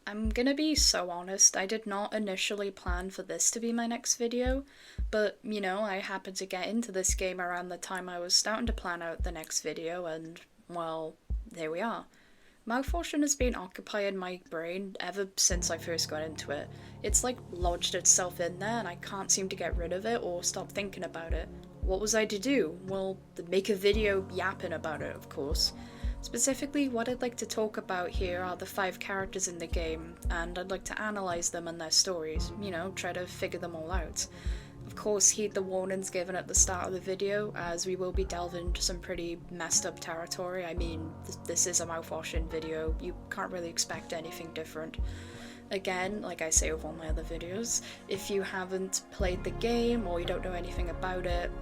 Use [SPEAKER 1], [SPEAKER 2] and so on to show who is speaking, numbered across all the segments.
[SPEAKER 1] I'm gonna be so honest, I did not initially plan for this to be my next video, but I happened to get into this game around the time I was starting to plan out the next video, and well, there we are. Mouthwashing has been occupying my brain ever since I first got into it. It's like lodged itself in there and I can't seem to get rid of it or stop thinking about it. What was I to do? Well, make a video yapping about it, of course. Specifically, what I'd like to talk about here are the 5 characters in the game, and I'd like to analyse them and their stories, try to figure them all out. Of course, heed the warnings given at the start of the video, as we will be delving into some pretty messed up territory. I mean, this is a mouthwashing video, you can't really expect anything different. Again, like I say with all my other videos, if you haven't played the game or you don't know anything about it,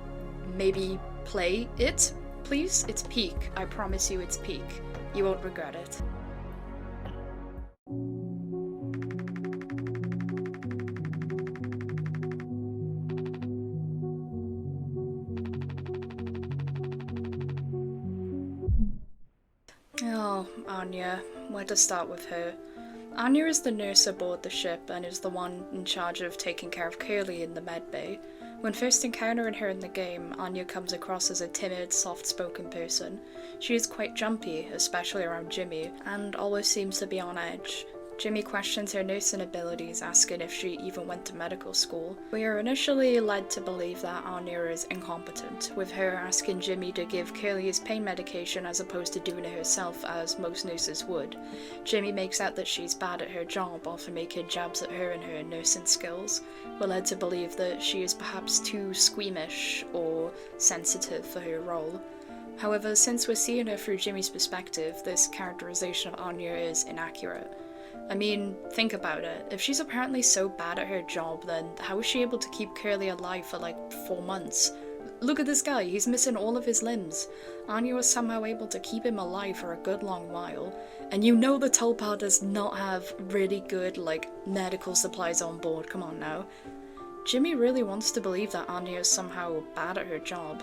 [SPEAKER 1] maybe play it, please. It's peak. I promise you it's peak. You won't regret it. Oh, Anya. Where to start with her? Anya is the nurse aboard the ship and is the one in charge of taking care of Curly in the med bay. When first encountering her in the game, Anya comes across as a timid, soft-spoken person. She is quite jumpy, especially around Jimmy, and always seems to be on edge. Jimmy questions her nursing abilities, asking if she even went to medical school. We are initially led to believe that Anya is incompetent, with her asking Jimmy to give Curly his pain medication as opposed to doing it herself as most nurses would. Jimmy makes out that she's bad at her job, often making jabs at her and her nursing skills. We're led to believe that she is perhaps too squeamish or sensitive for her role. However, since we're seeing her through Jimmy's perspective, this characterization of Anya is inaccurate. I mean, think about it. If she's apparently so bad at her job, then how is she able to keep Curly alive for like 4 months? Look at this guy, he's missing all of his limbs. Anya was somehow able to keep him alive for a good long while. And the Tulpa does not have really good, medical supplies on board, come on now. Jimmy really wants to believe that Anya is somehow bad at her job.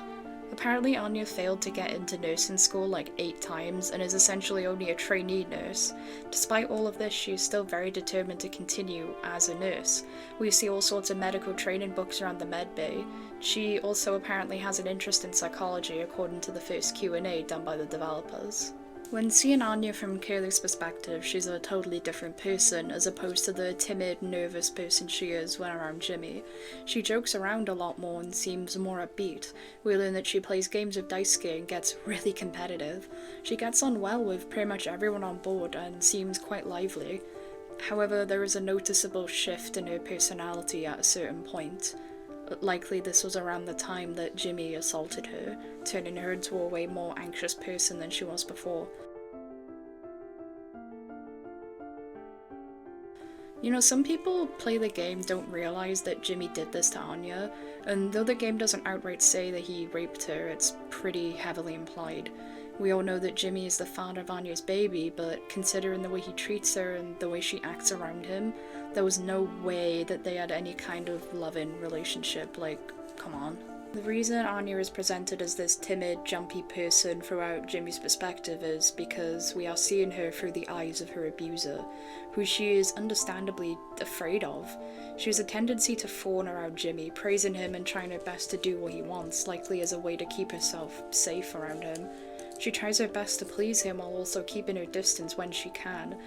[SPEAKER 1] Apparently Anya failed to get into nursing school 8 times and is essentially only a trainee nurse. Despite all of this, she is still very determined to continue as a nurse. We see all sorts of medical training books around the med bay. She also apparently has an interest in psychology according to the first Q&A done by the developers. When seeing Anya from Curly's perspective, she's a totally different person as opposed to the timid, nervous person she is when around Jimmy. She jokes around a lot more and seems more upbeat. We learn that she plays games of Daisuke and gets really competitive. She gets on well with pretty much everyone on board and seems quite lively. However, there is a noticeable shift in her personality at a certain point. Likely this was around the time that Jimmy assaulted her, turning her into a way more anxious person than she was before. Some people play the game don't realise that Jimmy did this to Anya, and though the game doesn't outright say that he raped her, it's pretty heavily implied. We all know that Jimmy is the father of Anya's baby, but considering the way he treats her and the way she acts around him, there was no way that they had any kind of loving relationship, come on. The reason Anya is presented as this timid, jumpy person throughout Jimmy's perspective is because we are seeing her through the eyes of her abuser, who she is understandably afraid of. She has a tendency to fawn around Jimmy, praising him and trying her best to do what he wants, likely as a way to keep herself safe around him. She tries her best to please him while also keeping her distance when she can.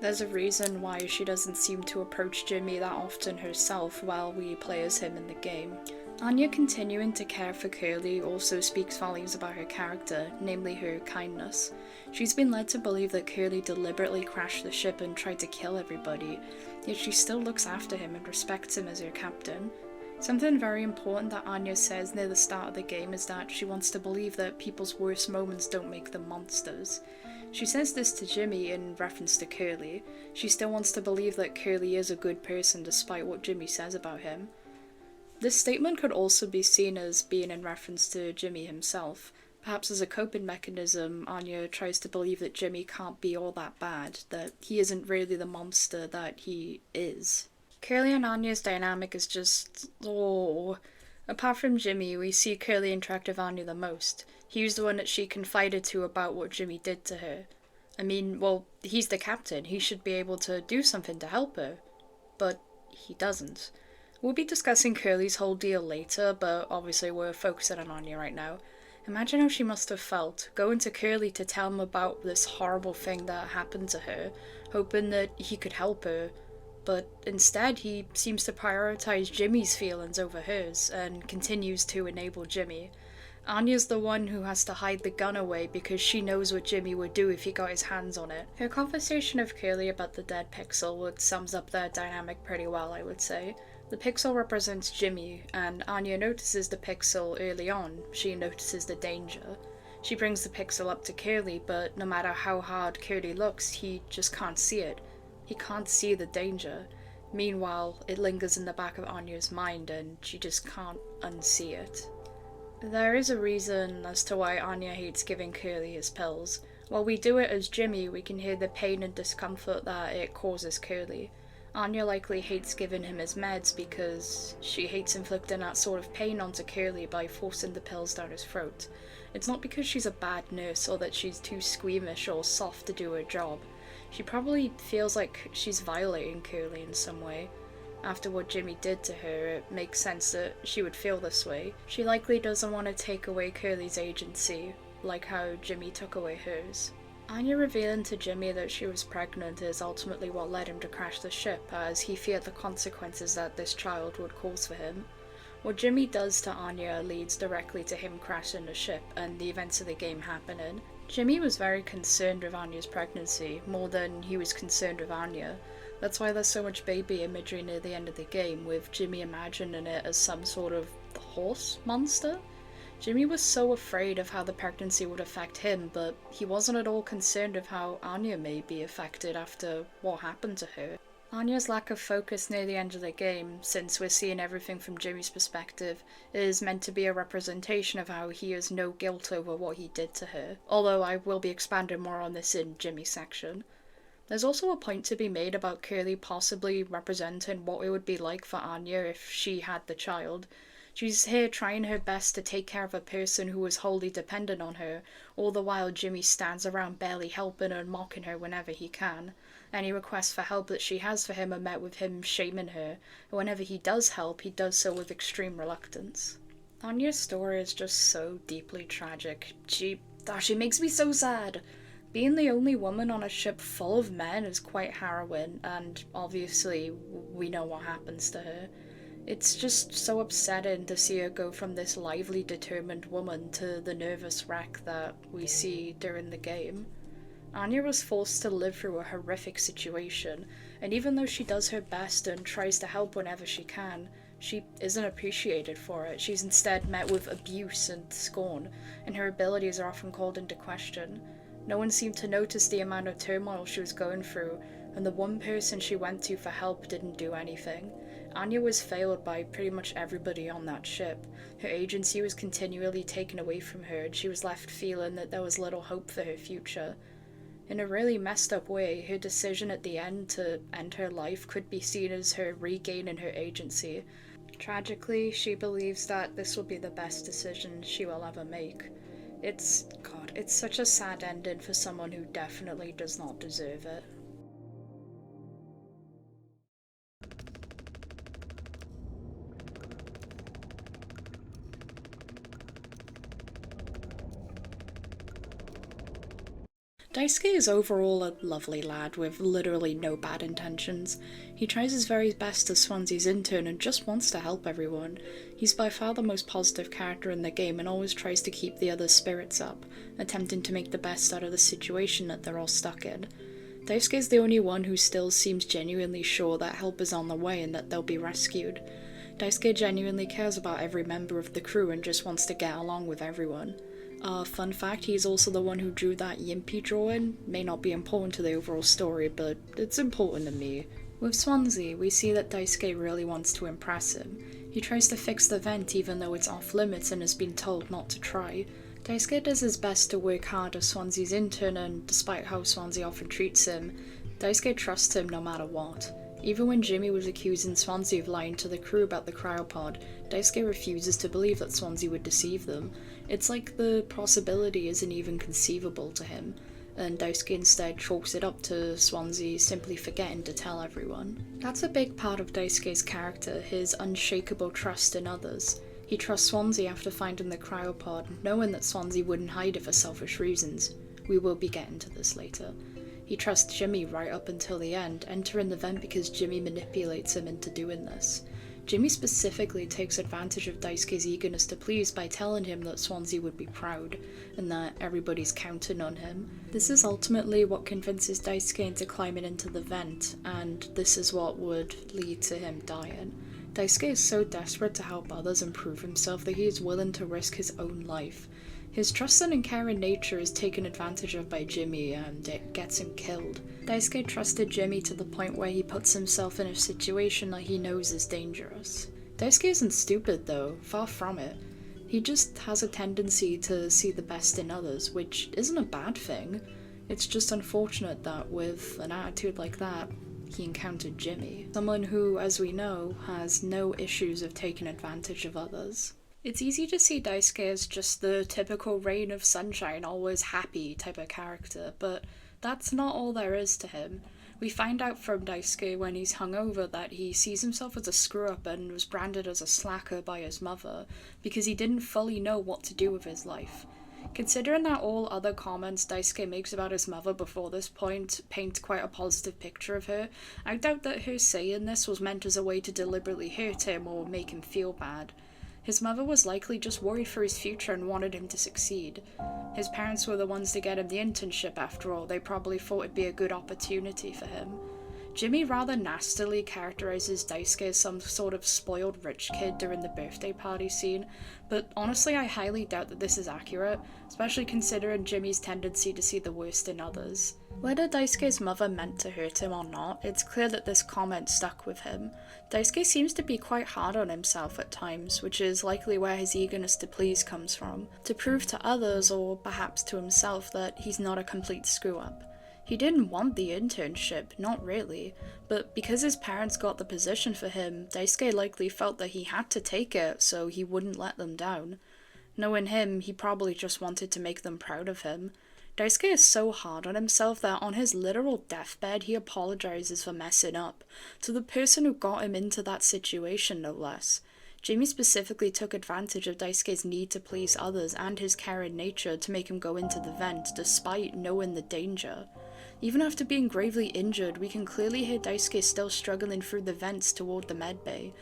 [SPEAKER 1] There's a reason why she doesn't seem to approach Jimmy that often herself while we play as him in the game. Anya continuing to care for Curly also speaks volumes about her character, namely her kindness. She's been led to believe that Curly deliberately crashed the ship and tried to kill everybody, yet she still looks after him and respects him as her captain. Something very important that Anya says near the start of the game is that she wants to believe that people's worst moments don't make them monsters. She says this to Jimmy in reference to Curly. She still wants to believe that Curly is a good person despite what Jimmy says about him. This statement could also be seen as being in reference to Jimmy himself. Perhaps as a coping mechanism, Anya tries to believe that Jimmy can't be all that bad, that he isn't really the monster that he is. Curly and Anya's dynamic is just, oh. Apart from Jimmy, we see Curly interact with Anya the most. He was the one that she confided to about what Jimmy did to her. I mean, well, he's the captain. He should be able to do something to help her. But he doesn't. We'll be discussing Curly's whole deal later, but obviously we're focusing on Anya right now. Imagine how she must have felt, going to Curly to tell him about this horrible thing that happened to her, hoping that he could help her. But instead, he seems to prioritize Jimmy's feelings over hers, and continues to enable Jimmy. Anya's the one who has to hide the gun away because she knows what Jimmy would do if he got his hands on it. Her conversation with Curly about the dead pixel would sums up their dynamic pretty well, I would say. The pixel represents Jimmy, and Anya notices the pixel early on. She notices the danger. She brings the pixel up to Curly, but no matter how hard Curly looks, he just can't see it. He can't see the danger. Meanwhile, it lingers in the back of Anya's mind, and she just can't unsee it. There is a reason as to why Anya hates giving Curly his pills. While we do it as Jimmy, we can hear the pain and discomfort that it causes Curly. Anya likely hates giving him his meds because she hates inflicting that sort of pain onto Curly by forcing the pills down his throat. It's not because she's a bad nurse or that she's too squeamish or soft to do her job. She probably feels like she's violating Curly in some way. After what Jimmy did to her, it makes sense that she would feel this way. She likely doesn't want to take away Curly's agency, like how Jimmy took away hers. Anya revealing to Jimmy that she was pregnant is ultimately what led him to crash the ship, as he feared the consequences that this child would cause for him. What Jimmy does to Anya leads directly to him crashing the ship and the events of the game happening. Jimmy was very concerned with Anya's pregnancy, more than he was concerned with Anya. That's why there's so much baby imagery near the end of the game, with Jimmy imagining it as some sort of horse monster. Jimmy was so afraid of how the pregnancy would affect him, but he wasn't at all concerned of how Anya may be affected after what happened to her. Anya's lack of focus near the end of the game, since we're seeing everything from Jimmy's perspective, is meant to be a representation of how he has no guilt over what he did to her, although I will be expanding more on this in Jimmy's section. There's also a point to be made about Curly possibly representing what it would be like for Anya if she had the child. She's here trying her best to take care of a person who was wholly dependent on her, all the while Jimmy stands around barely helping her and mocking her whenever he can. Any requests for help that she has for him are met with him shaming her, and whenever he does help, he does so with extreme reluctance. Anya's story is just so deeply tragic. She makes me so sad. Being the only woman on a ship full of men is quite harrowing, and obviously we know what happens to her. It's just so upsetting to see her go from this lively, determined woman to the nervous wreck that we see during the game. Anya was forced to live through a horrific situation, and even though she does her best and tries to help whenever she can, she isn't appreciated for it. She's instead met with abuse and scorn, and her abilities are often called into question. No one seemed to notice the amount of turmoil she was going through, and the one person she went to for help didn't do anything. Anya was failed by pretty much everybody on that ship. Her agency was continually taken away from her, and she was left feeling that there was little hope for her future. In a really messed up way, her decision at the end to end her life could be seen as her regaining her agency. Tragically, she believes that this will be the best decision she will ever make. It's such a sad ending for someone who definitely does not deserve it. Daisuke is overall a lovely lad with literally no bad intentions. He tries his very best as Swansea's intern and just wants to help everyone. He's by far the most positive character in the game and always tries to keep the others' spirits up, attempting to make the best out of the situation that they're all stuck in. Daisuke is the only one who still seems genuinely sure that help is on the way and that they'll be rescued. Daisuke genuinely cares about every member of the crew and just wants to get along with everyone. Fun fact, he's also the one who drew that yippee drawing. May not be important to the overall story, but it's important to me. With Swansea, we see that Daisuke really wants to impress him. He tries to fix the vent even though it's off limits and has been told not to try. Daisuke does his best to work hard as Swansea's intern, and despite how Swansea often treats him, Daisuke trusts him no matter what. Even when Jimmy was accusing Swansea of lying to the crew about the cryopod, Daisuke refuses to believe that Swansea would deceive them. It's like the possibility isn't even conceivable to him. and Daisuke instead chalks it up to Swansea simply forgetting to tell everyone. That's a big part of Daisuke's character, his unshakable trust in others. He trusts Swansea after finding the cryopod, knowing that Swansea wouldn't hide it for selfish reasons. We will be getting to this later. He trusts Jimmy right up until the end, entering the vent because Jimmy manipulates him into doing this. Jimmy specifically takes advantage of Daisuke's eagerness to please by telling him that Swansea would be proud, and that everybody's counting on him. This is ultimately what convinces Daisuke into climbing into the vent, and this is what would lead to him dying. Daisuke is so desperate to help others and prove himself that he is willing to risk his own life. His trusting and caring nature is taken advantage of by Jimmy, and it gets him killed. Daisuke trusted Jimmy to the point where he puts himself in a situation that he knows is dangerous. Daisuke isn't stupid though, far from it. He just has a tendency to see the best in others, which isn't a bad thing. It's just unfortunate that with an attitude like that, he encountered Jimmy, someone who, as we know, has no issues of taking advantage of others. It's easy to see Daisuke as just the typical rain of sunshine, always happy type of character, but that's not all there is to him. We find out from Daisuke when he's hungover that he sees himself as a screw-up and was branded as a slacker by his mother because he didn't fully know what to do with his life. Considering that all other comments Daisuke makes about his mother before this point paint quite a positive picture of her, I doubt that her saying this was meant as a way to deliberately hurt him or make him feel bad. His mother was likely just worried for his future and wanted him to succeed. His parents were the ones to get him the internship after all, they probably thought it'd be a good opportunity for him. Jimmy rather nastily characterizes Daisuke as some sort of spoiled rich kid during the birthday party scene, but honestly I highly doubt that this is accurate, especially considering Jimmy's tendency to see the worst in others. Whether Daisuke's mother meant to hurt him or not, it's clear that this comment stuck with him. Daisuke seems to be quite hard on himself at times, which is likely where his eagerness to please comes from, to prove to others, or perhaps to himself, that he's not a complete screw-up. He didn't want the internship, not really, but because his parents got the position for him, Daisuke likely felt that he had to take it so he wouldn't let them down. Knowing him, he probably just wanted to make them proud of him. Daisuke is so hard on himself that on his literal deathbed he apologizes for messing up, to the person who got him into that situation no less. Jimmy specifically took advantage of Daisuke's need to please others and his caring nature to make him go into the vent despite knowing the danger. Even after being gravely injured, we can clearly hear Daisuke still struggling through the vents toward the medbay.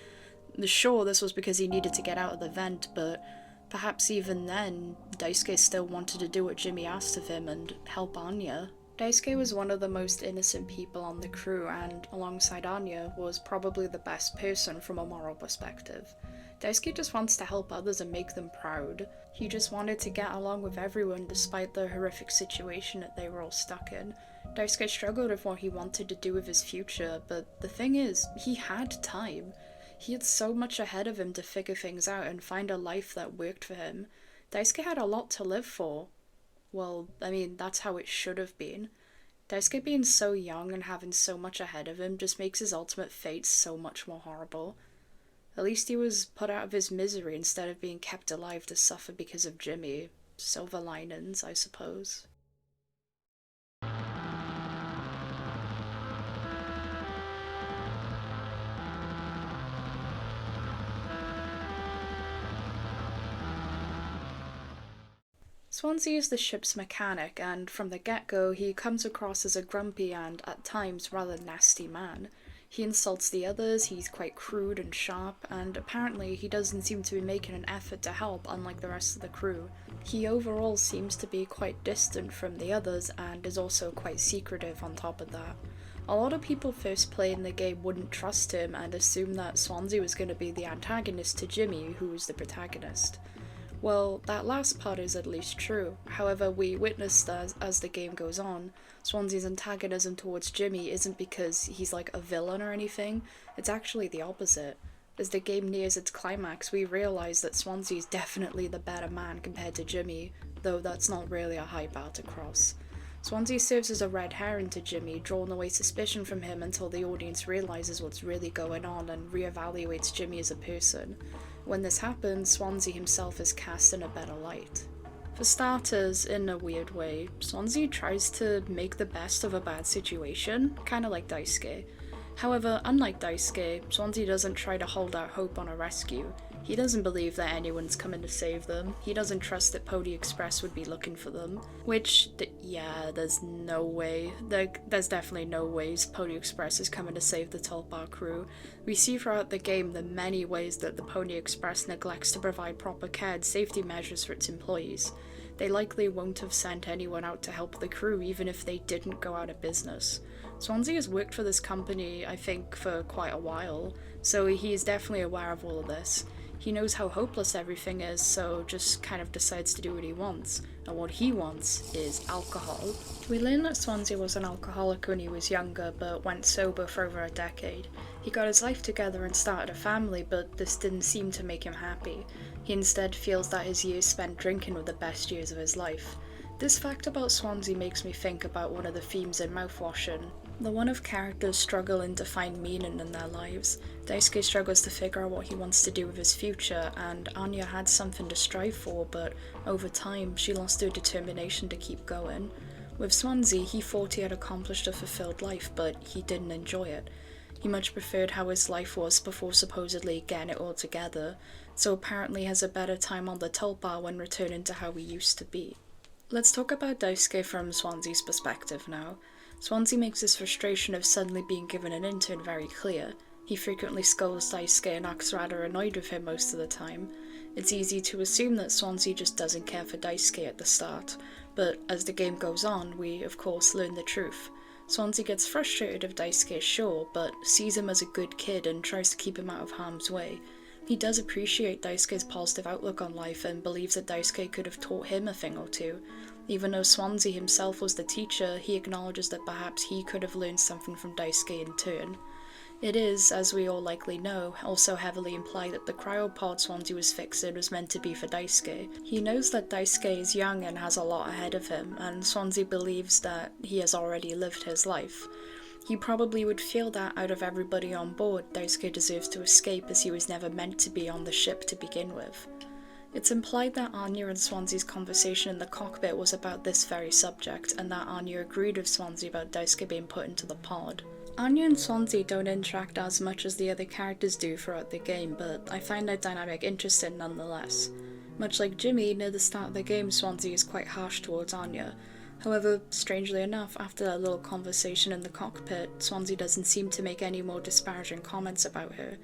[SPEAKER 1] Sure, this was because he needed to get out of the vent, but perhaps even then, Daisuke still wanted to do what Jimmy asked of him and help Anya. Daisuke was one of the most innocent people on the crew and, alongside Anya, was probably the best person from a moral perspective. Daisuke just wants to help others and make them proud. He just wanted to get along with everyone despite the horrific situation that they were all stuck in. Daisuke struggled with what he wanted to do with his future, but the thing is, he had time. He had so much ahead of him to figure things out and find a life that worked for him. Daisuke had a lot to live for. Well, I mean, that's how it should have been. Daisuke being so young and having so much ahead of him just makes his ultimate fate so much more horrible. At least he was put out of his misery instead of being kept alive to suffer because of Jimmy. Silver linings, I suppose. Swansea is the ship's mechanic, and from the get-go he comes across as a grumpy and, at times, rather nasty man. He insults the others, he's quite crude and sharp, and apparently he doesn't seem to be making an effort to help, unlike the rest of the crew. He overall seems to be quite distant from the others, and is also quite secretive on top of that. A lot of people first playing the game wouldn't trust him and assume that Swansea was going to be the antagonist to Jimmy, who was the protagonist. Well, that last part is at least true. However, we witness that as the game goes on, Swansea's antagonism towards Jimmy isn't because he's like a villain or anything, it's actually the opposite. As the game nears its climax, we realise that Swansea's definitely the better man compared to Jimmy, though that's not really a high bar to cross. Swansea serves as a red herring to Jimmy, drawing away suspicion from him until the audience realises what's really going on and reevaluates Jimmy as a person. When this happens, Swansea himself is cast in a better light. For starters, in a weird way, Swansea tries to make the best of a bad situation, kinda like Daisuke. However, unlike Daisuke, Swansea doesn't try to hold out hope on a rescue. He doesn't believe that anyone's coming to save them. He doesn't trust that Pony Express would be looking for them. Which, there's no way. There's definitely no ways Pony Express is coming to save the Tulpa crew. We see throughout the game the many ways that the Pony Express neglects to provide proper care and safety measures for its employees. They likely won't have sent anyone out to help the crew even if they didn't go out of business. Swansea has worked for this company, I think, for quite a while, so he is definitely aware of all of this. He knows how hopeless everything is, so just kind of decides to do what he wants. And what he wants is alcohol. We learn that Swansea was an alcoholic when he was younger, but went sober for over a decade. He got his life together and started a family, but this didn't seem to make him happy. He instead feels that his years spent drinking were the best years of his life. This fact about Swansea makes me think about one of the themes in Mouthwashing, the one of characters struggling to find meaning in their lives. Daisuke struggles to figure out what he wants to do with his future, and Anya had something to strive for, but over time she lost her determination to keep going. With Swansea, he thought he had accomplished a fulfilled life, but he didn't enjoy it. He much preferred how his life was before supposedly getting it all together, so apparently has a better time on the Tulpa when returning to how he used to be. Let's talk about Daisuke from Swansea's perspective now. Swansea makes his frustration of suddenly being given an intern very clear. He frequently scolds Daisuke and acts rather annoyed with him most of the time. It's easy to assume that Swansea just doesn't care for Daisuke at the start, but as the game goes on, we of course learn the truth. Swansea gets frustrated of Daisuke, sure, but sees him as a good kid and tries to keep him out of harm's way. He does appreciate Daisuke's positive outlook on life and believes that Daisuke could have taught him a thing or two. Even though Swansea himself was the teacher, he acknowledges that perhaps he could have learned something from Daisuke in turn. It is, as we all likely know, also heavily implied that the cryopod Swansea was fixing was meant to be for Daisuke. He knows that Daisuke is young and has a lot ahead of him, and Swansea believes that he has already lived his life. He probably would feel that out of everybody on board, Daisuke deserves to escape as he was never meant to be on the ship to begin with. It's implied that Anya and Swansea's conversation in the cockpit was about this very subject, and that Anya agreed with Swansea about Daisuke being put into the pod. Anya and Swansea don't interact as much as the other characters do throughout the game, but I find their dynamic interesting nonetheless. Much like Jimmy, near the start of the game, Swansea is quite harsh towards Anya. However, strangely enough, after that little conversation in the cockpit, Swansea doesn't seem to make any more disparaging comments about her.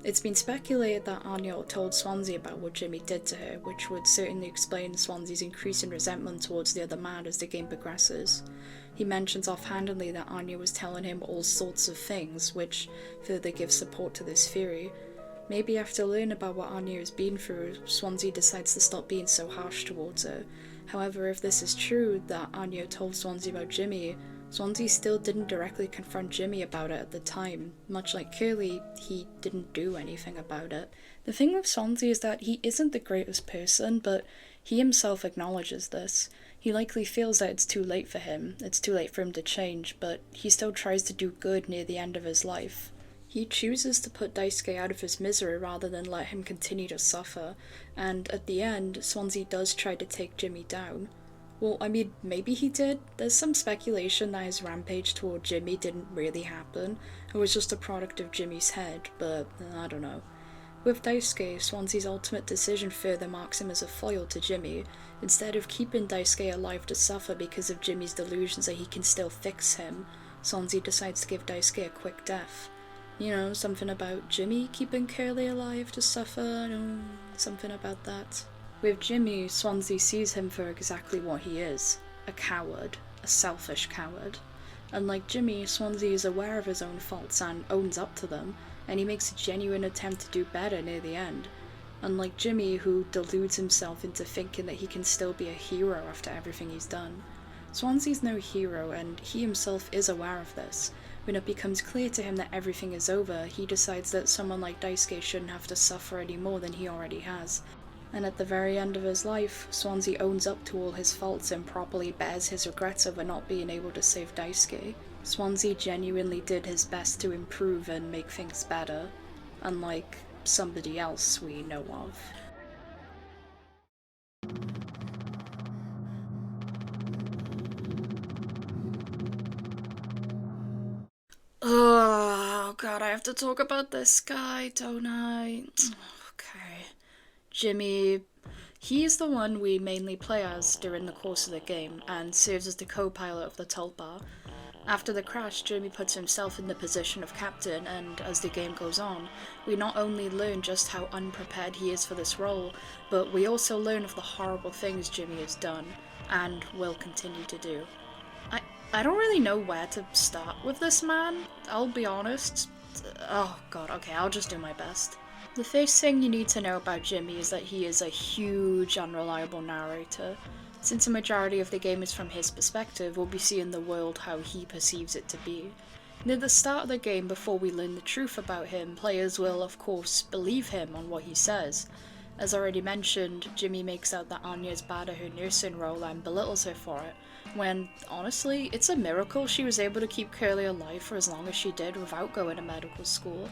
[SPEAKER 1] It's been speculated that Anya told Swansea about what Jimmy did to her, which would certainly explain Swansea's increasing resentment towards the other man as the game progresses. He mentions offhandedly that Anya was telling him all sorts of things, which further gives support to this theory. Maybe after learning about what Anya has been through, Swansea decides to stop being so harsh towards her. However, if this is true, that Anya told Swansea about Jimmy, Swansea still didn't directly confront Jimmy about it at the time. Much like Curly, he didn't do anything about it. The thing with Swansea is that he isn't the greatest person, but he himself acknowledges this. He likely feels that it's too late for him, it's too late for him to change, but he still tries to do good near the end of his life. He chooses to put Daisuke out of his misery rather than let him continue to suffer, and at the end, Swansea does try to take Jimmy down. Well, I mean, maybe he did. There's some speculation that his rampage toward Jimmy didn't really happen. It was just a product of Jimmy's head, but I don't know. With Daisuke, Swansea's ultimate decision further marks him as a foil to Jimmy. Instead of keeping Daisuke alive to suffer because of Jimmy's delusions that he can still fix him, Swansea decides to give Daisuke a quick death. You know, something about Jimmy keeping Curly alive to suffer, something about that. With Jimmy, Swansea sees him for exactly what he is, a coward, a selfish coward. Unlike Jimmy, Swansea is aware of his own faults and owns up to them, and he makes a genuine attempt to do better near the end. Unlike Jimmy, who deludes himself into thinking that he can still be a hero after everything he's done. Swansea's no hero, and he himself is aware of this. When it becomes clear to him that everything is over, he decides that someone like Daisuke shouldn't have to suffer any more than he already has. And at the very end of his life, Swansea owns up to all his faults and properly bears his regrets over not being able to save Daisuke. Swansea genuinely did his best to improve and make things better, unlike somebody else we know of. Oh god, I have to talk about this guy, don't I? Okay. Jimmy. He's the one we mainly play as during the course of the game and serves as the co-pilot of the Tulpa. After the crash, Jimmy puts himself in the position of captain, and as the game goes on, we not only learn just how unprepared he is for this role, but we also learn of the horrible things Jimmy has done, and will continue to do. I, I don't really know where to start with this man, I'll be honest. Oh god, okay, I'll just do my best. The first thing you need to know about Jimmy is that he is a huge unreliable narrator. Since a majority of the game is from his perspective, we'll be seeing the world how he perceives it to be. Near the start of the game, before we learn the truth about him, players will, of course, believe him on what he says. As already mentioned, Jimmy makes out that Anya is bad at her nursing role and belittles her for it, when, honestly, it's a miracle she was able to keep Curly alive for as long as she did without going to medical school.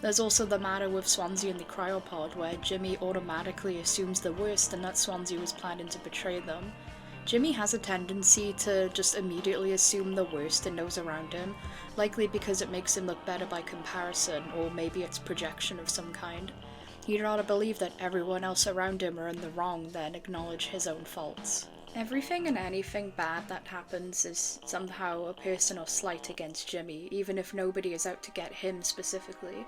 [SPEAKER 1] There's also the matter with Swansea and the cryopod, where Jimmy automatically assumes the worst and that Swansea was planning to betray them. Jimmy has a tendency to just immediately assume the worst in those around him, likely because it makes him look better by comparison, or maybe it's projection of some kind. He'd rather believe that everyone else around him are in the wrong than acknowledge his own faults. Everything and anything bad that happens is somehow a personal slight against Jimmy, even if nobody is out to get him specifically.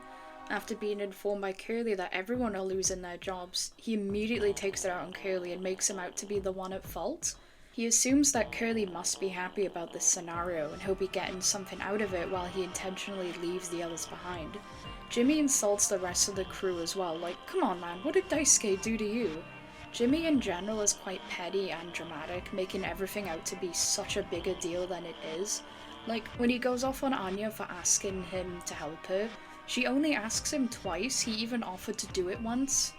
[SPEAKER 1] After being informed by Curly that everyone are losing their jobs, he immediately takes it out on Curly and makes him out to be the one at fault. He assumes that Curly must be happy about this scenario and he'll be getting something out of it while he intentionally leaves the others behind. Jimmy insults the rest of the crew as well, like, come on man, what did Daisuke do to you? Jimmy in general is quite petty and dramatic, making everything out to be such a bigger deal than it is. Like, when he goes off on Anya for asking him to help her, she only asks him twice, he even offered to do it once,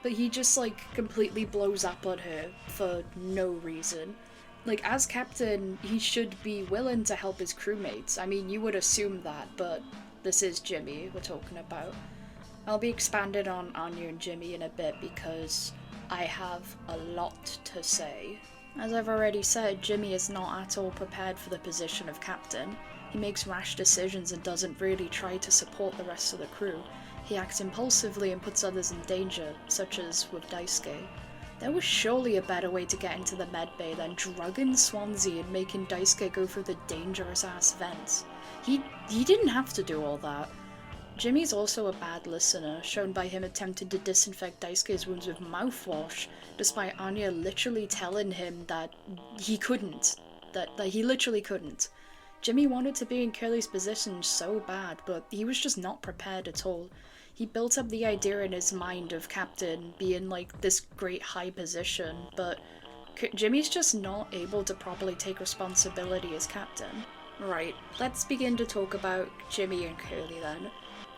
[SPEAKER 1] but he just completely blows up on her for no reason. Like, as captain, he should be willing to help his crewmates. I mean, you would assume that, but this is Jimmy we're talking about. I'll be expanded on Anya and Jimmy in a bit because I have a lot to say. As I've already said, Jimmy is not at all prepared for the position of captain. He makes rash decisions and doesn't really try to support the rest of the crew. He acts impulsively and puts others in danger, such as with Daisuke. There was surely a better way to get into the medbay than drugging Swansea and making Daisuke go through the dangerous ass vents. He didn't have to do all that. Jimmy's also a bad listener, shown by him attempting to disinfect Daisuke's wounds with mouthwash, despite Anya literally telling him that he couldn't. That he literally couldn't. Jimmy wanted to be in Curly's position so bad, but he was just not prepared at all. He built up the idea in his mind of captain being this great high position, but Jimmy's just not able to properly take responsibility as captain. Right, let's begin to talk about Jimmy and Curly then.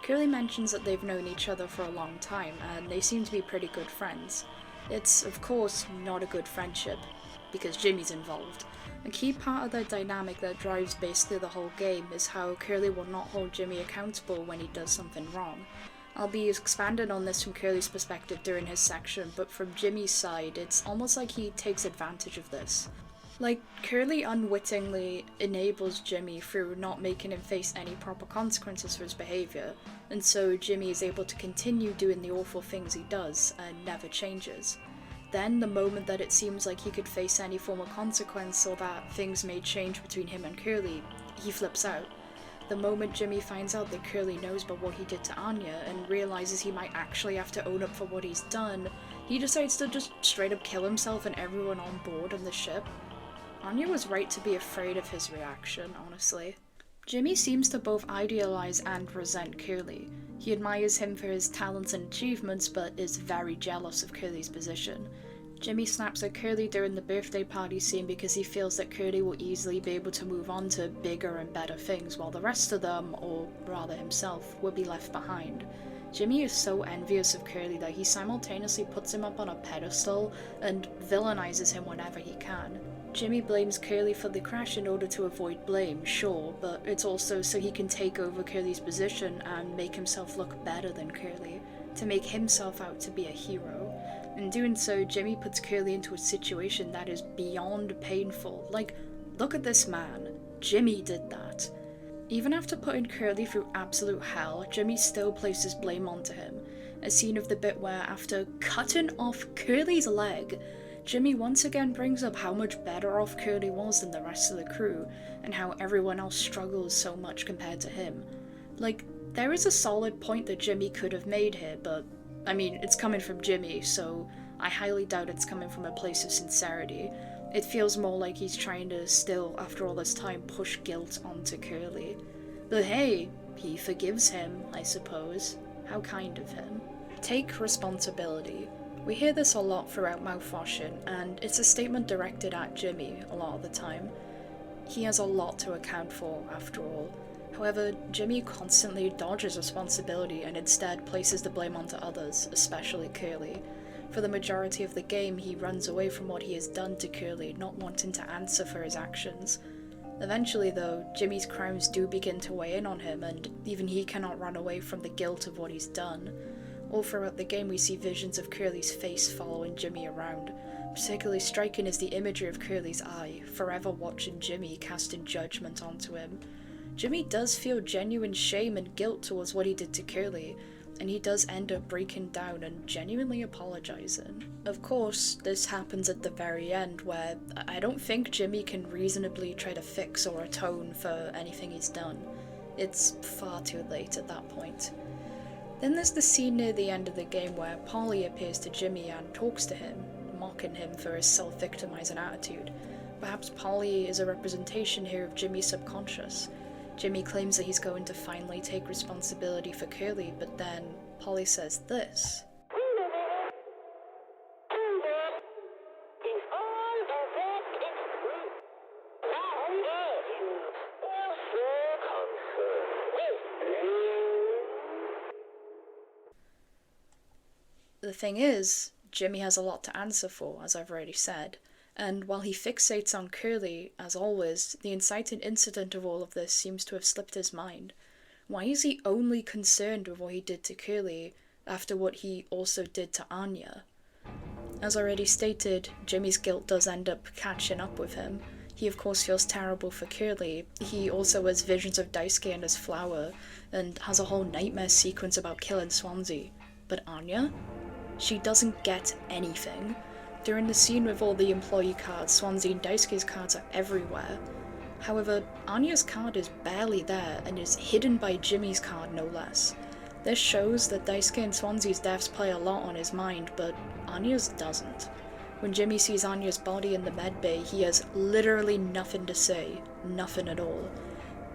[SPEAKER 1] Curly mentions that they've known each other for a long time, and they seem to be pretty good friends. It's, of course, not a good friendship, because Jimmy's involved. A key part of their dynamic that drives basically the whole game is how Curly will not hold Jimmy accountable when he does something wrong. I'll be expanding on this from Curly's perspective during his section, but from Jimmy's side, it's almost like he takes advantage of this. Curly unwittingly enables Jimmy through not making him face any proper consequences for his behaviour, and so Jimmy is able to continue doing the awful things he does, and never changes. Then, the moment that it seems like he could face any form of consequence or that things may change between him and Curly, he flips out. The moment Jimmy finds out that Curly knows about what he did to Anya and realizes he might actually have to own up for what he's done, he decides to just straight up kill himself and everyone on board on the ship. Anya was right to be afraid of his reaction, honestly. Jimmy seems to both idealize and resent Curly. He admires him for his talents and achievements, but is very jealous of Curly's position. Jimmy snaps at Curly during the birthday party scene because he feels that Curly will easily be able to move on to bigger and better things, while the rest of them, or rather himself, will be left behind. Jimmy is so envious of Curly that he simultaneously puts him up on a pedestal and villainizes him whenever he can. Jimmy blames Curly for the crash in order to avoid blame, sure, but it's also so he can take over Curly's position and make himself look better than Curly, to make himself out to be a hero. In doing so, Jimmy puts Curly into a situation that is beyond painful. Look at this man. Jimmy did that. Even after putting Curly through absolute hell, Jimmy still places blame onto him. A scene of the bit where, after cutting off Curly's leg, Jimmy once again brings up how much better off Curly was than the rest of the crew, and how everyone else struggles so much compared to him. Like, there is a solid point that Jimmy could have made here, but, I mean, it's coming from Jimmy, so I highly doubt it's coming from a place of sincerity. It feels more like he's trying to still, after all this time, push guilt onto Curly. But hey, he forgives him, I suppose. How kind of him. Take responsibility. We hear this a lot throughout Mouthwashing, and it's a statement directed at Jimmy a lot of the time. He has a lot to account for, after all. However, Jimmy constantly dodges responsibility and instead places the blame onto others, especially Curly. For the majority of the game, he runs away from what he has done to Curly, not wanting to answer for his actions. Eventually, though, Jimmy's crimes do begin to weigh in on him, and even he cannot run away from the guilt of what he's done. All throughout the game we see visions of Curly's face following Jimmy around. Particularly striking is the imagery of Curly's eye, forever watching Jimmy, casting judgment onto him. Jimmy does feel genuine shame and guilt towards what he did to Curly, and he does end up breaking down and genuinely apologising. Of course, this happens at the very end, where I don't think Jimmy can reasonably try to fix or atone for anything he's done. It's far too late at that point. Then there's the scene near the end of the game where Polly appears to Jimmy and talks to him, mocking him for his self-victimizing attitude. Perhaps Polly is a representation here of Jimmy's subconscious. Jimmy claims that he's going to finally take responsibility for Curly, but then Polly says this. The thing is, Jimmy has a lot to answer for, as I've already said, and while he fixates on Curly, as always, the inciting incident of all of this seems to have slipped his mind. Why is he only concerned with what he did to Curly after what he also did to Anya? As already stated, Jimmy's guilt does end up catching up with him. He of course feels terrible for Curly. He also has visions of Daisuke and his flower, and has a whole nightmare sequence about killing Swansea. But Anya? She doesn't get anything. During the scene with all the employee cards, Swansea and Daisuke's cards are everywhere. However, Anya's card is barely there and is hidden by Jimmy's card no less. This shows that Daisuke and Swansea's deaths play a lot on his mind, but Anya's doesn't. When Jimmy sees Anya's body in the medbay, he has literally nothing to say, nothing at all.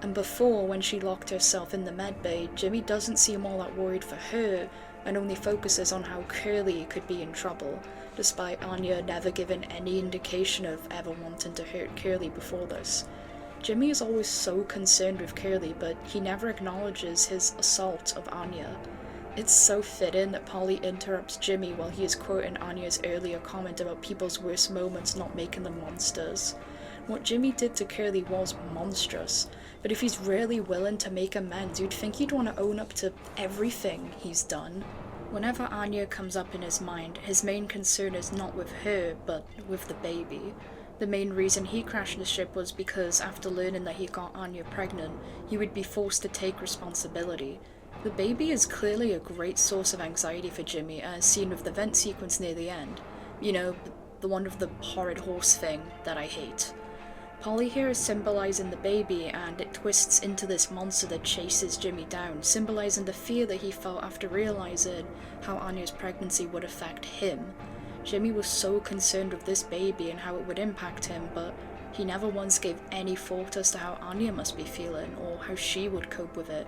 [SPEAKER 1] And before, when she locked herself in the medbay, Jimmy doesn't seem all that worried for her, and only focuses on how Curly could be in trouble, despite Anya never giving any indication of ever wanting to hurt Curly before this. Jimmy is always so concerned with Curly, but he never acknowledges his assault of Anya. It's so fitting that Polly interrupts Jimmy while he is quoting Anya's earlier comment about people's worst moments not making them monsters. What Jimmy did to Curly was monstrous, but if he's really willing to make amends, you'd think he'd want to own up to everything he's done. Whenever Anya comes up in his mind, his main concern is not with her, but with the baby. The main reason he crashed the ship was because after learning that he got Anya pregnant, he would be forced to take responsibility. The baby is clearly a great source of anxiety for Jimmy, as seen with the vent sequence near the end. You know, the one with the horrid horse thing that I hate. Polly here is symbolizing the baby, and it twists into this monster that chases Jimmy down, symbolizing the fear that he felt after realizing how Anya's pregnancy would affect him. Jimmy was so concerned with this baby and how it would impact him, but he never once gave any thought as to how Anya must be feeling, or how she would cope with it.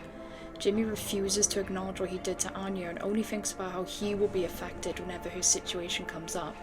[SPEAKER 1] Jimmy refuses to acknowledge what he did to Anya and only thinks about how he will be affected whenever her situation comes up.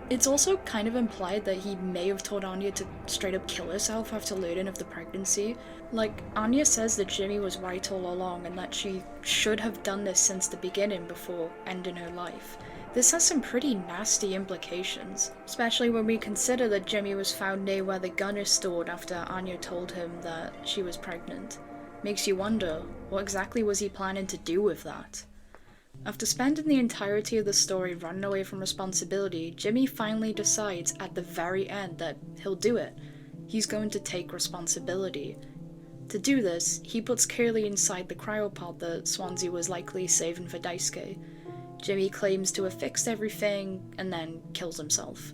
[SPEAKER 1] It's also kind of implied that he may have told Anya to straight up kill herself after learning of the pregnancy. Like, Anya says that Jimmy was right all along and that she should have done this since the beginning before ending her life. This has some pretty nasty implications, especially when we consider that Jimmy was found near where the gun is stored after Anya told him that she was pregnant. Makes you wonder, what exactly was he planning to do with that? After spending the entirety of the story running away from responsibility, Jimmy finally decides at the very end that he'll do it. He's going to take responsibility. To do this, he puts Curly inside the cryopod that Swansea was likely saving for Daisuke. Jimmy claims to have fixed everything and then kills himself.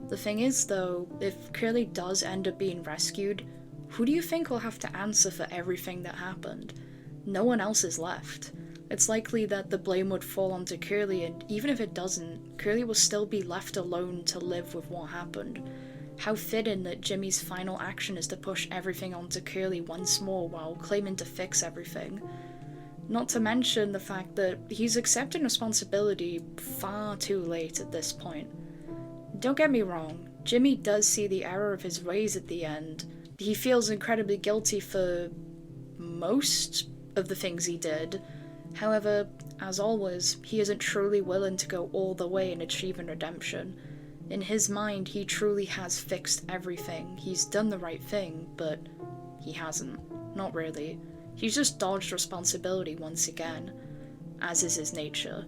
[SPEAKER 1] The thing is, though, if Curly does end up being rescued, who do you think will have to answer for everything that happened? No one else is left. It's likely that the blame would fall onto Curly, and even if it doesn't, Curly will still be left alone to live with what happened. How fitting that Jimmy's final action is to push everything onto Curly once more while claiming to fix everything. Not to mention the fact that he's accepting responsibility far too late at this point. Don't get me wrong, Jimmy does see the error of his ways at the end. He feels incredibly guilty for most of the things he did. However, as always, he isn't truly willing to go all the way in achieving redemption. In his mind, he truly has fixed everything. He's done the right thing, but he hasn't. Not really. He's just dodged responsibility once again, as is his nature.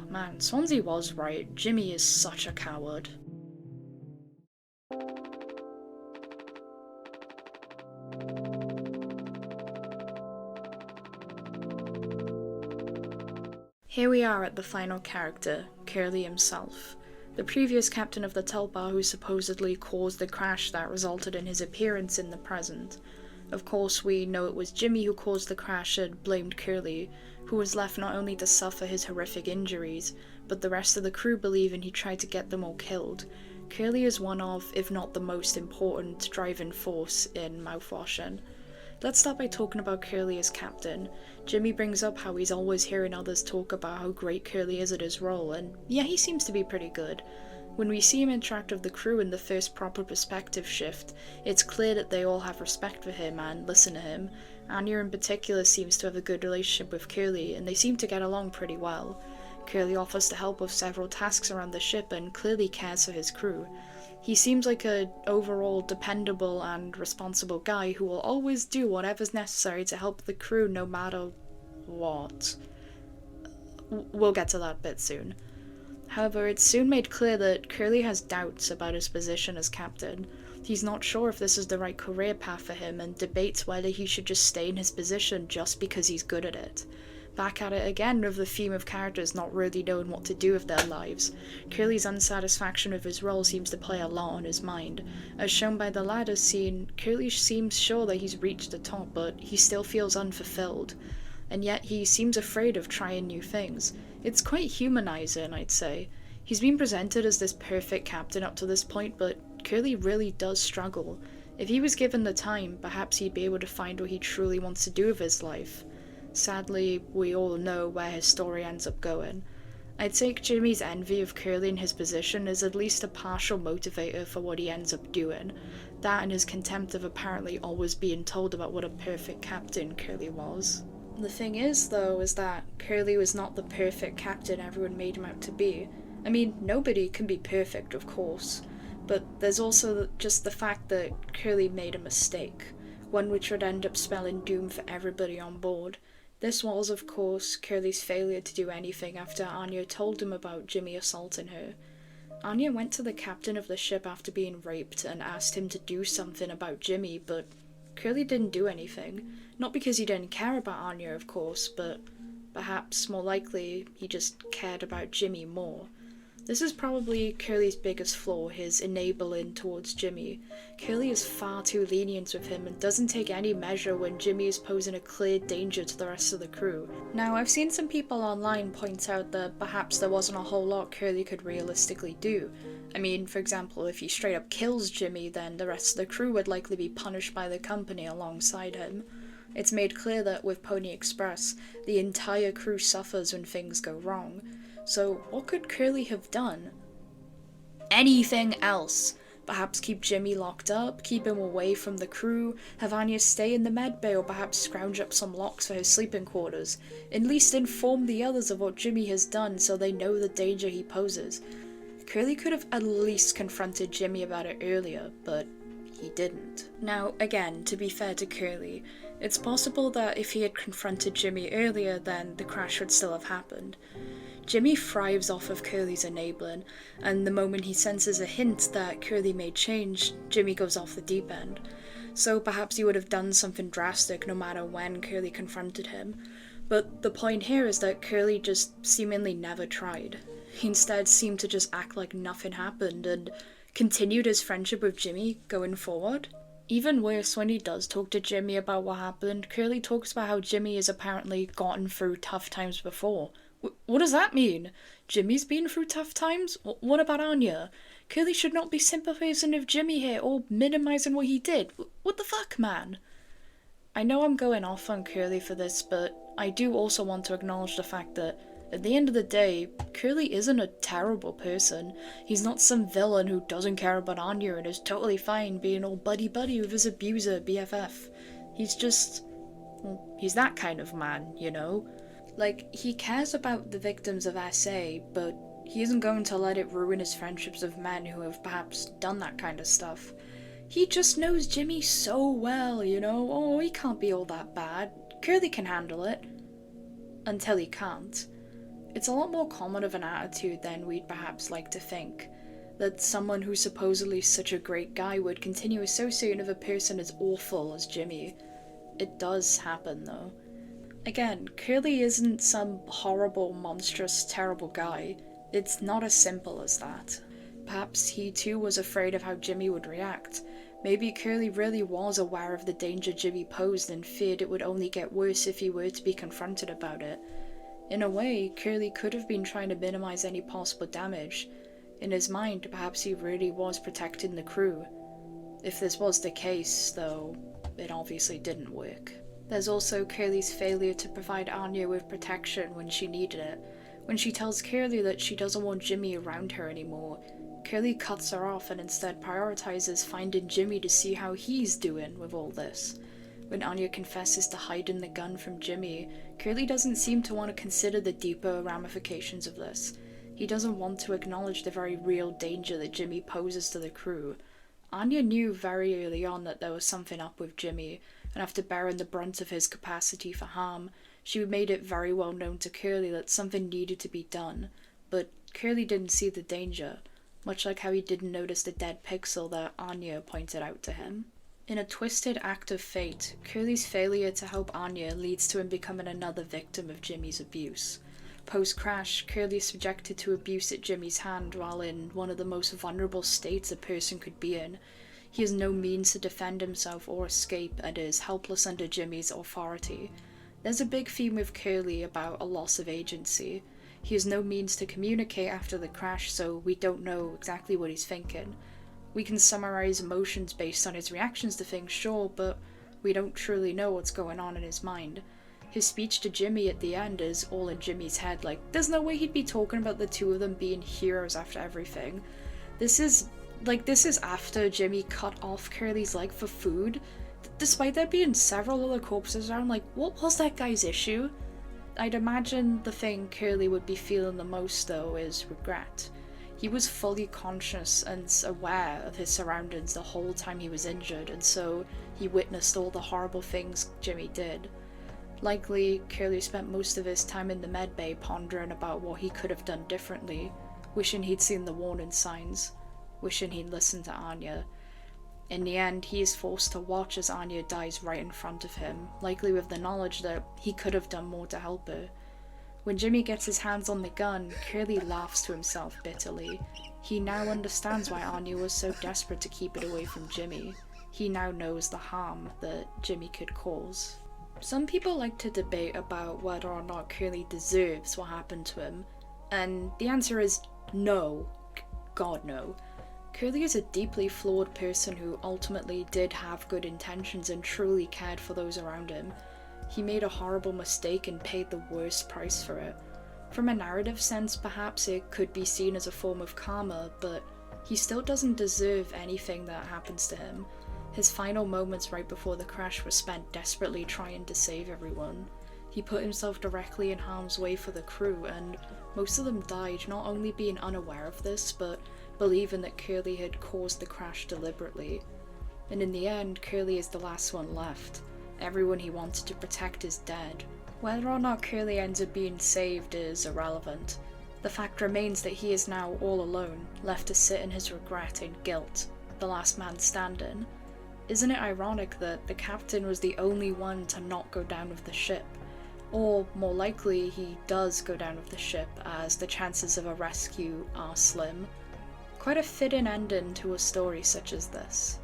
[SPEAKER 1] Man, Swansea was right. Jimmy is such a coward. Here we are at the final character, Curly himself. The previous captain of the Tulpa who supposedly caused the crash that resulted in his appearance in the present. Of course, we know it was Jimmy who caused the crash and blamed Curly, who was left not only to suffer his horrific injuries, but the rest of the crew believing he tried to get them all killed. Curly is one of, if not the most important, driving force in Mouthwashing. Let's start by talking about Curly as captain. Jimmy brings up how he's always hearing others talk about how great Curly is at his role, and yeah, he seems to be pretty good. When we see him interact with the crew in the first proper perspective shift, it's clear that they all have respect for him and listen to him. Anya in particular seems to have a good relationship with Curly, and they seem to get along pretty well. Curly offers to help with several tasks around the ship and clearly cares for his crew. He seems like an overall dependable and responsible guy who will always do whatever's necessary to help the crew no matter what. We'll get to that bit soon. However, it's soon made clear that Curly has doubts about his position as captain. He's not sure if this is the right career path for him and debates whether he should just stay in his position just because he's good at it. Back at it again with the theme of characters not really knowing what to do with their lives. Curly's unsatisfaction with his role seems to play a lot on his mind. As shown by the ladder scene, Curly seems sure that he's reached the top, but he still feels unfulfilled. And yet he seems afraid of trying new things. It's quite humanizing, I'd say. He's been presented as this perfect captain up to this point, but Curly really does struggle. If he was given the time, perhaps he'd be able to find what he truly wants to do with his life. Sadly, we all know where his story ends up going. I'd say Jimmy's envy of Curly in his position is at least a partial motivator for what he ends up doing. That and his contempt of apparently always being told about what a perfect captain Curly was. The thing is, though, is that Curly was not the perfect captain everyone made him out to be. I mean, nobody can be perfect, of course, but there's also just the fact that Curly made a mistake, one which would end up spelling doom for everybody on board. This was, of course, Curly's failure to do anything after Anya told him about Jimmy assaulting her. Anya went to the captain of the ship after being raped and asked him to do something about Jimmy, but Curly didn't do anything. Not because he didn't care about Anya, of course, but perhaps more likely he just cared about Jimmy more. This is probably Curly's biggest flaw, his enabling towards Jimmy. Curly is far too lenient with him and doesn't take any measure when Jimmy is posing a clear danger to the rest of the crew. Now, I've seen some people online point out that perhaps there wasn't a whole lot Curly could realistically do. I mean, for example, if he straight up kills Jimmy, then the rest of the crew would likely be punished by the company alongside him. It's made clear that with Pony Express, the entire crew suffers when things go wrong. So what could Curly have done? Anything else. Perhaps keep Jimmy locked up, keep him away from the crew, have Anya stay in the medbay, or perhaps scrounge up some locks for his sleeping quarters. At least inform the others of what Jimmy has done so they know the danger he poses. Curly could have at least confronted Jimmy about it earlier, but he didn't. Now, again, to be fair to Curly, it's possible that if he had confronted Jimmy earlier, then the crash would still have happened. Jimmy thrives off of Curly's enabling, and the moment he senses a hint that Curly may change, Jimmy goes off the deep end. so perhaps he would have done something drastic no matter when Curly confronted him. But the point here is that Curly just seemingly never tried. He instead seemed to just act like nothing happened and continued his friendship with Jimmy going forward. Even worse, when he does talk to Jimmy about what happened, Curly talks about how Jimmy has apparently gotten through tough times before. What does that mean? Jimmy's been through tough times? What about Anya? Curly should not be sympathising with Jimmy here or minimising what he did. What the fuck, man? I know I'm going off on Curly for this, but I do also want to acknowledge the fact that at the end of the day, Curly isn't a terrible person. He's not some villain who doesn't care about Anya and is totally fine being all buddy-buddy with his abuser BFF. He's just... well, he's that kind of man, you know? Like, he cares about the victims of SA, but he isn't going to let it ruin his friendships with men who have perhaps done that kind of stuff. He just knows Jimmy so well, you know? Oh, he can't be all that bad. Curly can handle it. Until he can't. It's a lot more common of an attitude than we'd perhaps like to think, that someone who's supposedly such a great guy would continue associating with a person as awful as Jimmy. It does happen, though. Again, Curly isn't some horrible, monstrous, terrible guy. It's not as simple as that. Perhaps he too was afraid of how Jimmy would react. Maybe Curly really was aware of the danger Jimmy posed and feared it would only get worse if he were to be confronted about it. In a way, Curly could have been trying to minimize any possible damage. In his mind, perhaps he really was protecting the crew. If this was the case, though, it obviously didn't work. There's also Curly's failure to provide Anya with protection when she needed it. When she tells Curly that she doesn't want Jimmy around her anymore, Curly cuts her off and instead prioritizes finding Jimmy to see how he's doing with all this. When Anya confesses to hiding the gun from Jimmy, Curly doesn't seem to want to consider the deeper ramifications of this. He doesn't want to acknowledge the very real danger that Jimmy poses to the crew. Anya knew very early on that there was something up with Jimmy, and after bearing the brunt of his capacity for harm, she made it very well known to Curly that something needed to be done. But Curly didn't see the danger, much like how he didn't notice the dead pixel that Anya pointed out to him. In a twisted act of fate, Curly's failure to help Anya leads to him becoming another victim of Jimmy's abuse. Post-crash, Curly is subjected to abuse at Jimmy's hand while in one of the most vulnerable states a person could be in. He has no means to defend himself or escape and is helpless under Jimmy's authority. There's a big theme with Curly about a loss of agency. He has no means to communicate after the crash, so we don't know exactly what he's thinking. We can summarize emotions based on his reactions to things, sure, but we don't truly know what's going on in his mind. His speech to Jimmy at the end is all in Jimmy's head, like, there's no way he'd be talking about the two of them being heroes after everything. This is after Jimmy cut off Curly's leg for food. Despite there being several other corpses around, like, what was that guy's issue? I'd imagine the thing Curly would be feeling the most, though, is regret. He was fully conscious and aware of his surroundings the whole time he was injured, and so he witnessed all the horrible things Jimmy did. Likely, Curly spent most of his time in the medbay pondering about what he could have done differently, wishing he'd seen the warning signs, wishing he'd listened to Anya. In the end, he is forced to watch as Anya dies right in front of him, likely with the knowledge that he could have done more to help her. When Jimmy gets his hands on the gun, Curly laughs to himself bitterly. He now understands why Anya was so desperate to keep it away from Jimmy. He now knows the harm that Jimmy could cause. Some people like to debate about whether or not Curly deserves what happened to him, and the answer is no. God, no. Curly is a deeply flawed person who ultimately did have good intentions and truly cared for those around him. He made a horrible mistake and paid the worst price for it. From a narrative sense, perhaps it could be seen as a form of karma, but he still doesn't deserve anything that happens to him. His final moments right before the crash were spent desperately trying to save everyone. He put himself directly in harm's way for the crew, and most of them died not only being unaware of this, but believing that Curly had caused the crash deliberately. And in the end, Curly is the last one left. Everyone he wanted to protect is dead. Whether or not Curly ends up being saved is irrelevant. The fact remains that he is now all alone, left to sit in his regret and guilt, the last man standing. Isn't it ironic that the captain was the only one to not go down with the ship? Or, more likely, he does go down with the ship, as the chances of a rescue are slim. Quite a fit-in ending to a story such as this.